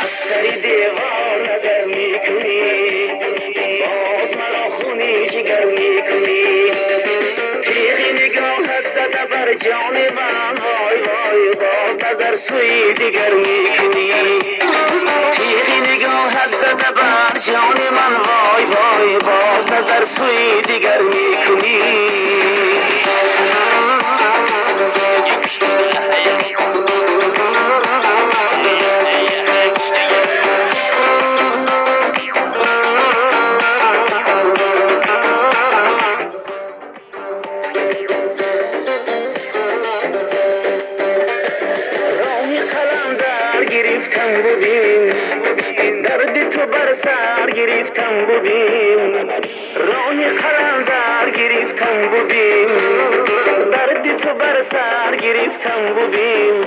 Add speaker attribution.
Speaker 1: سری دیوار نظر میکنی، باز مرا خونی جگر میکنی. تیغی نگاهت زده بر جان من، وای وای باز نظر سوی دیگر میکنی. تیغی نگاهت زده بر جان من، وای وای باز نظر سوی دیگر میکنی. راهی قلندر گرفتم ببین، درد تو بر سر گرفتم ببین. راهی قلندر گرفتم ببین، درد تو بر سر گرفتم ببین.